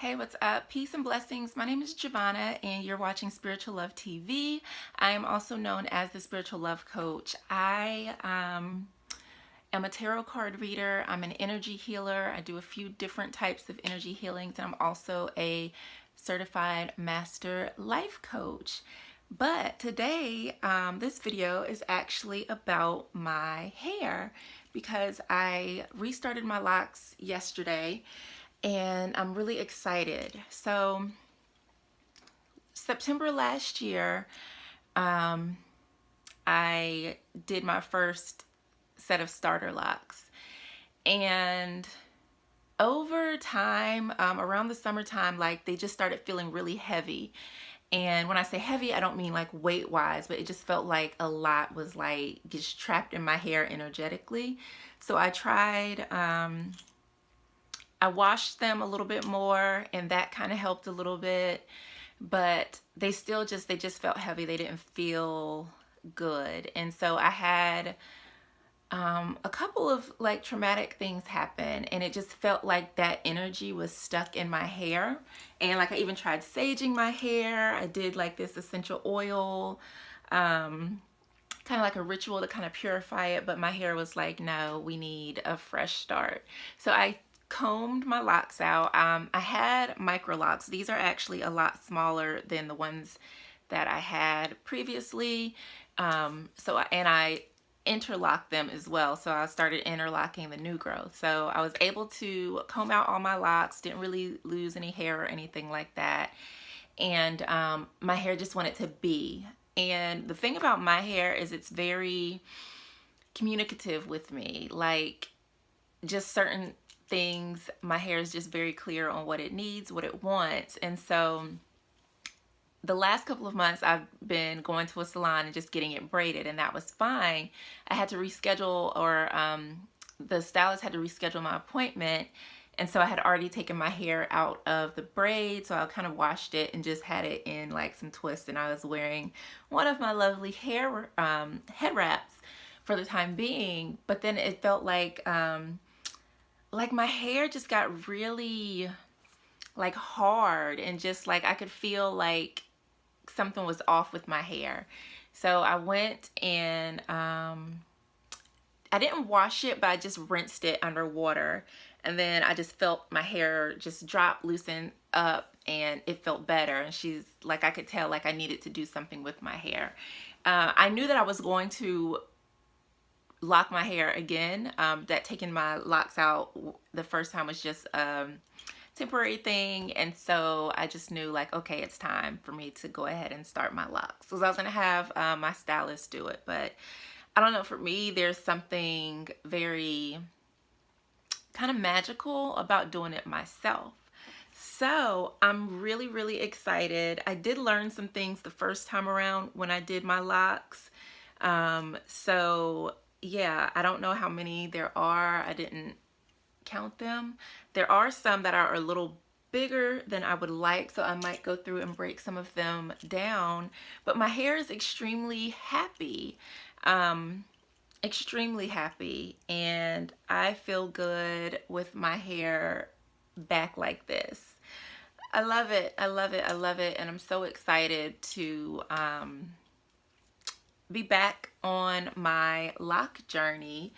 Hey, what's up? Peace and blessings. My name is Jovhannah and you're watching Spiritual Love TV. I am also known as the Spiritual Love Coach. I am a tarot card reader. I'm an energy healer. I do a few different types of energy healings, and I'm also a certified master life coach. But today, this video is actually about my hair because I restarted my locks yesterday and I'm really excited. So September last year, I did my first set of starter locks, and over time, around the summertime, like they just started feeling really heavy. And when I say heavy, I don't mean like weight wise, but it just felt like a lot was like just trapped in my hair energetically. So I tried, I washed them a little bit more, and that kind of helped a little bit, but they just felt heavy. They didn't feel good. And so I had a couple of like traumatic things happen, and it just felt like that energy was stuck in my hair. And like I even tried saging my hair. I did like this essential oil, kind of like a ritual to kind of purify it, but my hair was like, no, we need a fresh start. So I combed my locks out. I had micro locks. These are actually a lot smaller than the ones that I had previously. And I interlocked them as well. So I started interlocking the new growth. So I was able to comb out all my locks, didn't really lose any hair or anything like that. And my hair just wanted to be. And the thing about my hair is it's very communicative with me. Like just certain things, my hair is just very clear on what it needs, what it wants. And so the last couple of months I've been going to a salon and just getting it braided, and that was fine. I had to reschedule, or the stylist had to reschedule my appointment, and so I had already taken my hair out of the braid, so I kind of washed it and just had it in like some twists, and I was wearing one of my lovely hair head wraps for the time being. But then it felt like my hair just got really like hard, and just like I could feel like something was off with my hair. So I went and I didn't wash it, but I just rinsed it under water, and then I just felt my hair just drop, loosen up, and it felt better. And she's like, I could tell like I needed to do something with my hair. I knew that I was going to lock my hair again. That taking my locks out the first time was just temporary thing, and so I just knew like, okay, it's time for me to go ahead and start my locks, because I was gonna have my stylist do it. But I don't know, for me there's something very kind of magical about doing it myself. So I'm really excited. I did learn some things the first time around when I did my locks. So yeah, I don't know how many there are. I didn't count them. There are some that are a little bigger than I would like, so I might go through and break some of them down. But my hair is extremely happy, extremely happy, and I feel good with my hair back like this. I love it. I love it. I love it. And I'm so excited to be back on my lock journey.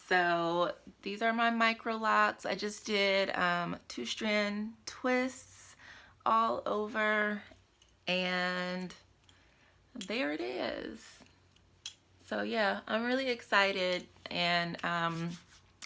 So these are my micro locks. I just did 2-strand twists all over, and there it is. So yeah, I'm really excited and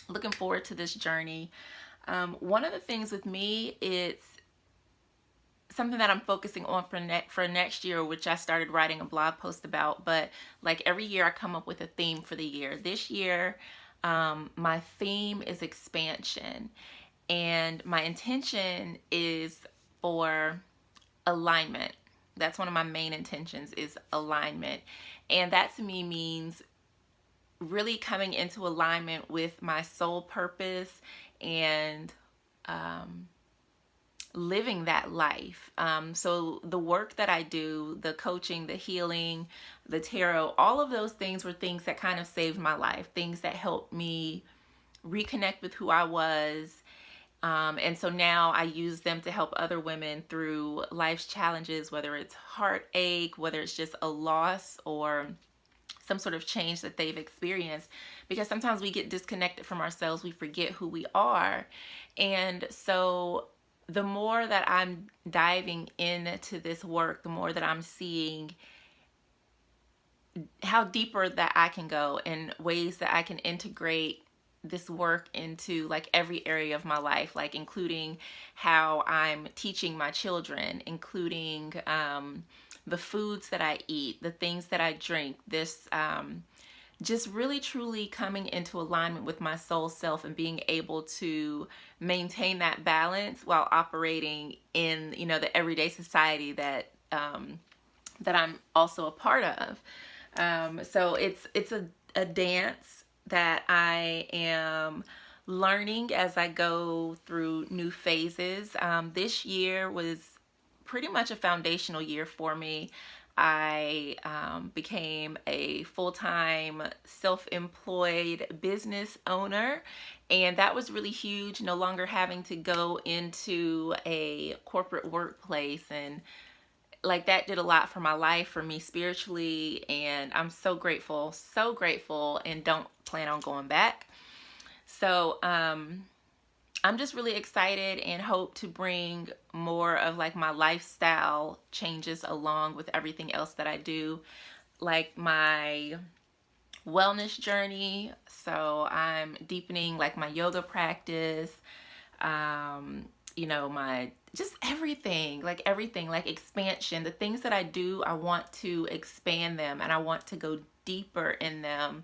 looking forward to this journey. One of the things with me, it's something that I'm focusing on for next year, which I started writing a blog post about. But like every year I come up with a theme for the year. This year, my theme is expansion, and my intention is for alignment. That's one of my main intentions, is alignment. And that to me means really coming into alignment with my soul purpose and living that life. So the work that I do, the coaching, the healing, the tarot, all of those things were things that kind of saved my life, things that helped me reconnect with who I was, And so now I use them to help other women through life's challenges, whether it's heartache, whether it's just a loss or some sort of change that they've experienced, because sometimes we get disconnected from ourselves, we forget who we are. And so the more that I'm diving into this work, the more that I'm seeing how deeper that I can go and ways that I can integrate this work into like every area of my life, like including how I'm teaching my children, including the foods that I eat, the things that I drink, this just really truly coming into alignment with my soul self and being able to maintain that balance while operating in, you know, the everyday society that that I'm also a part of. So it's a dance that I am learning as I go through new phases. This year was pretty much a foundational year for me. I became a full-time self-employed business owner, and that was really huge, no longer having to go into a corporate workplace. And like that did a lot for my life, for me spiritually, and I'm so grateful, and don't plan on going back. So I'm just really excited and hope to bring more of like my lifestyle changes along with everything else that I do, like my wellness journey. So I'm deepening like my yoga practice, you know, my just everything, like expansion. The things that I do, I want to expand them and I want to go deeper in them.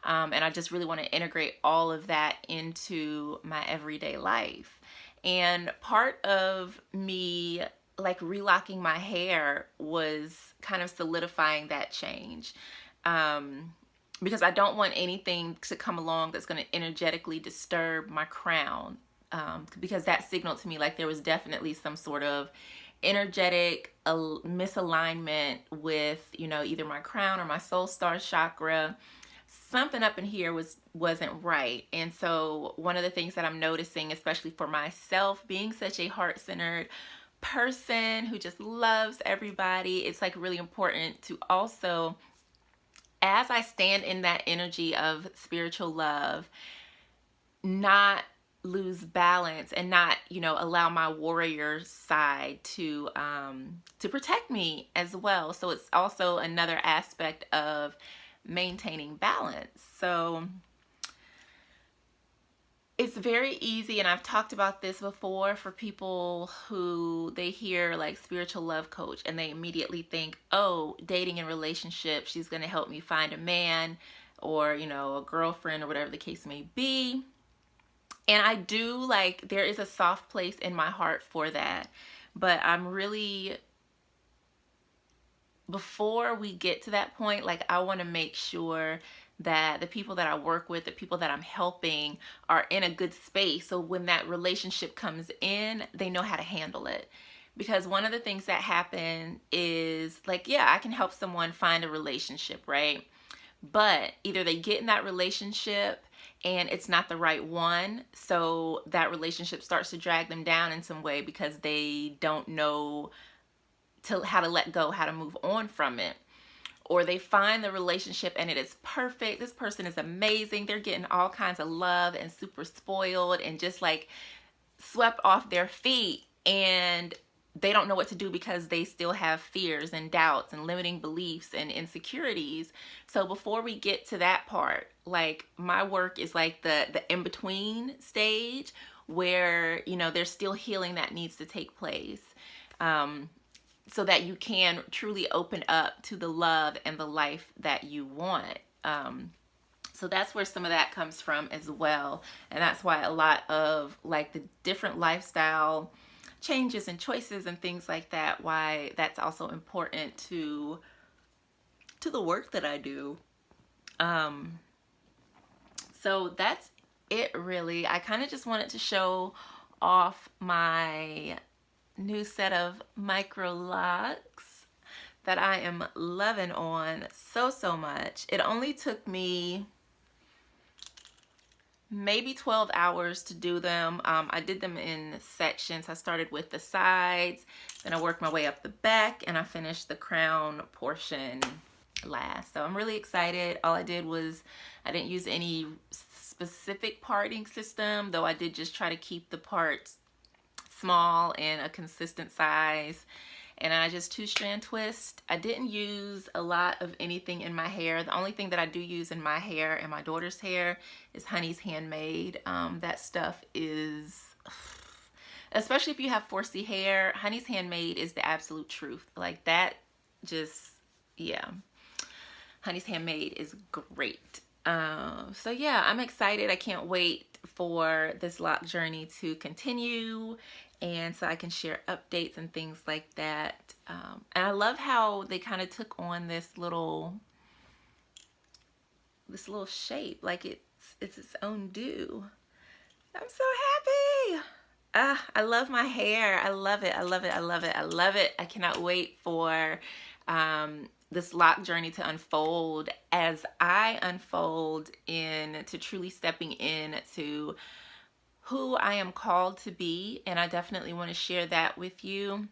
And I just really want to integrate all of that into my everyday life. And part of me like relocking my hair was kind of solidifying that change. Because I don't want anything to come along that's going to energetically disturb my crown. Because that signaled to me like there was definitely some sort of energetic misalignment with, you know, either my crown or my soul star chakra. Something up in here wasn't right. And so one of the things that I'm noticing, especially for myself, being such a heart-centered person who just loves everybody, it's like really important to also, as I stand in that energy of spiritual love, not lose balance and not, you know, allow my warrior side to protect me as well. So it's also another aspect of maintaining balance. So it's very easy, and I've talked about this before, for people who they hear like spiritual love coach and they immediately think, oh, dating and relationship, she's going to help me find a man or, you know, a girlfriend or whatever the case may be. And I do, like, there is a soft place in my heart for that. But I'm really, before we get to that point, like, I want to make sure that the people that I work with, the people that I'm helping, are in a good space. So when that relationship comes in, they know how to handle it. Because one of the things that happen is, like, yeah, I can help someone find a relationship, right? But either they get in that relationship and it's not the right one, so that relationship starts to drag them down in some way because they don't know how to let go, how to move on from it. Or they find the relationship and it is perfect. This person is amazing. They're getting all kinds of love and super spoiled and just like swept off their feet, and they don't know what to do because they still have fears and doubts and limiting beliefs and insecurities. So before we get to that part, like, my work is like the in-between stage where, you know, there's still healing that needs to take place, so that you can truly open up to the love and the life that you want. So that's where some of that comes from as well. And that's why a lot of like the different lifestyle changes and choices and things like that, why that's also important to the work that I do. So that's it, really. I kind of just wanted to show off my new set of micro locks that I am loving on so much. It only took me maybe 12 hours to do them. I did them in sections. I started with the sides, then I worked my way up the back, and I finished the crown portion last. So I'm really excited. All I did was, I didn't use any specific parting system, though I did just try to keep the parts small and a consistent size. And I just 2-strand twist. I didn't use a lot of anything in my hair. The only thing that I do use in my hair and my daughter's hair is Honey's Handmade. That stuff is, especially if you have 4C hair, Honey's Handmade is the absolute truth. Like that, just, yeah. Honey's Handmade is great. So yeah, I'm excited. I can't wait for this lock journey to continue, and so I can share updates and things like that. And I love how they kind of took on this little shape, like it's its own do. I'm so happy. I love my hair. I love it. I love it. I love it. I love it. I cannot wait for this lock journey to unfold as I unfold into truly stepping into who I am called to be. And I definitely want to share that with you.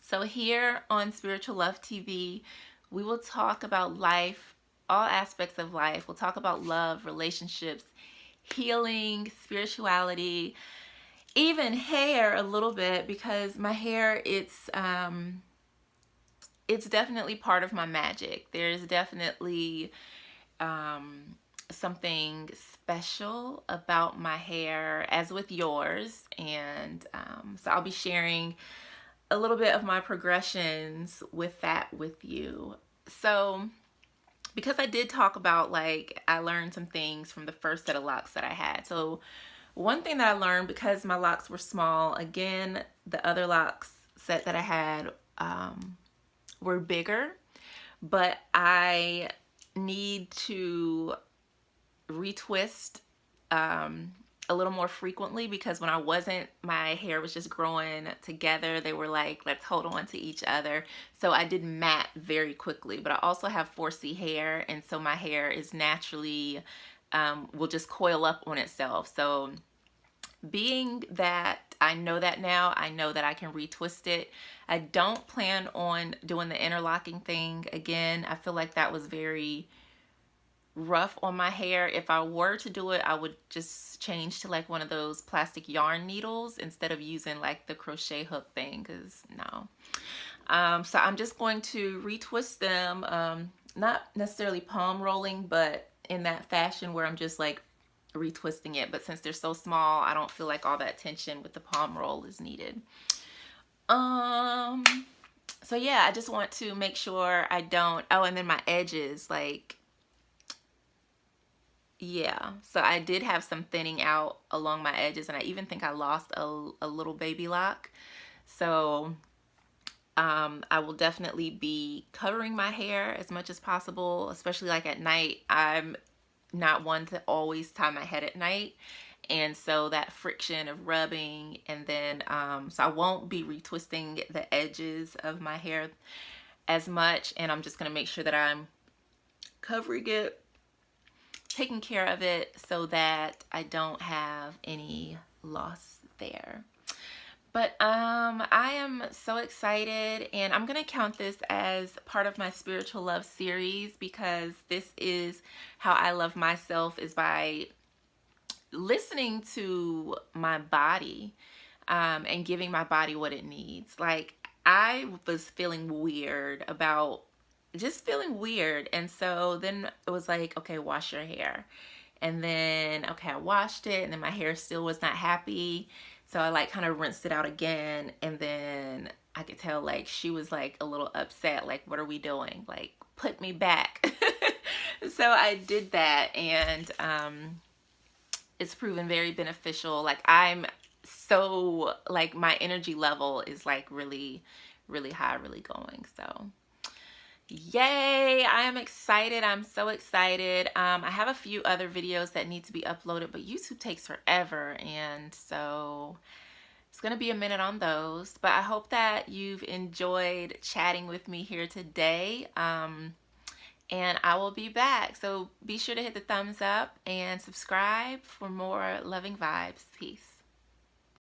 So here on Spiritual Love TV, we will talk about life, all aspects of life. We'll talk about love, relationships, healing, spirituality, even hair a little bit, because my hair, it's definitely part of my magic. There's definitely something special about my hair, as with yours. And so I'll be sharing a little bit of my progressions with that with you. So because I did talk about, like, I learned some things from the first set of locks that I had. So one thing that I learned, because my locks were small, again, the other locks set that I had were bigger, but I need to retwist a little more frequently, because when I wasn't, my hair was just growing together. They were like, let's hold on to each other. So I did mat very quickly, but I also have 4C hair, and so my hair is naturally will just coil up on itself. So being that I know that now, I know that I can retwist it. I don't plan on doing the interlocking thing again. I feel like that was very rough on my hair. If I were to do it, I would just change to like one of those plastic yarn needles instead of using like the crochet hook thing, because no. So I'm just going to retwist them, not necessarily palm rolling, but in that fashion where I'm just like retwisting it. But since they're so small, I don't feel like all that tension with the palm roll is needed. So yeah, I just want to make sure I don't, oh, and then my edges, like, yeah, so I did have some thinning out along my edges, and I even think I lost a little baby lock. So I will definitely be covering my hair as much as possible, especially like at night. I'm not one to always tie my head at night, and so that friction of rubbing, and then so I won't be retwisting the edges of my hair as much, and I'm just going to make sure that I'm covering it, taking care of it, so that I don't have any loss there. But I am so excited, and I'm gonna count this as part of my spiritual love series, because this is how I love myself, is by listening to my body and giving my body what it needs. Like, I was feeling weird about just feeling weird, and so then it was like, okay, wash your hair. And then, okay, I washed it, and then my hair still was not happy, so I like kind of rinsed it out again. And then I could tell like she was like a little upset, like, what are we doing? Like, put me back. So I did that, and it's proven very beneficial. Like, I'm so, like, my energy level is like really high, really going. So yay, I am excited. I'm so excited. I have a few other videos that need to be uploaded, but YouTube takes forever, and so it's gonna be a minute on those. But I hope that you've enjoyed chatting with me here today. And I will be back. So be sure to hit the thumbs up and subscribe for more loving vibes. Peace.